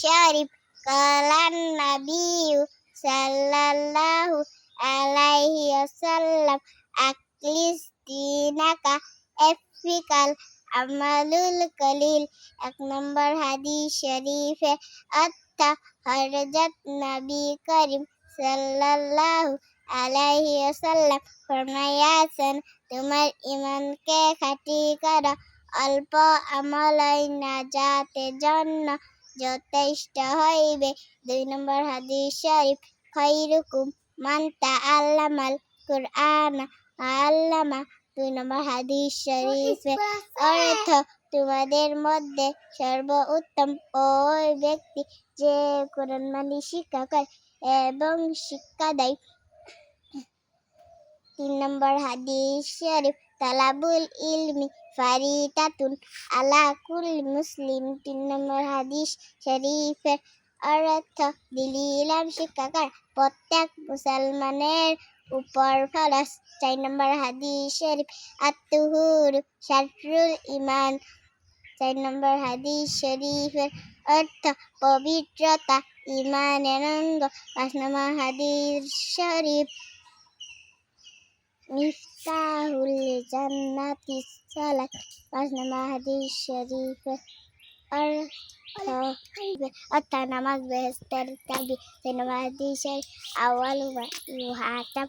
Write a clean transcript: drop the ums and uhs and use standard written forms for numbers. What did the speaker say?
syarif. Qalan nabiyyu sallallahu alaihi wasallam aklis dinaka efikal amalul qalil. 1 নম্বর হাদিস শরীফে আত্মা হযরত নবী করিম সাল্লাল্লাহু আলাইহি ওয়াসাল্লাম ফরমায়াছেন, তোমার ঈমানকে খাঁটি করো, অল্প আমলই নাজাতের জন্য যথেষ্ট হইবে। 2 নম্বর হাদিস শরীফ খায়রুকুম মান তাআল্লামাল কুরআনা ওয়া আল্লামা। 2 নম্বর হাদিস শরীফের অর্থ, তোমাদের মধ্যে সর্বোত্তম ওই ব্যক্তি যে কোরআন মানি শিক্ষা করে এবং শিক্ষা দেয়। 3 নম্বর হাদিস শরীফ তালাবুল ইলমি ফারিদাতুন আলা কুল্লি মুসলিম। 3 নম্বর হাদিস শরীফের অর্থ, দিলি ইলম শিক্ষা করা প্রত্যেক মুসলমানের উপর ফরজ। 4 নম্বর হাদিস শরীফ আত-তুহুর শাররুল ঈমান। 4 নম্বর হাদিস শরীফের অর্থ, পবিত্রতা ঈমানের অঙ্গ। 5 নম্বর হাদিস শরীফ মিফতাহুল জান্নাতিস সালাত। 5 নম্বর হাদিস শরীফের অর্থ নামাজ বেহেশতের চাবি। 6 নম্বর হাদিস শরীফ আউয়ালু মা ইউহাসাব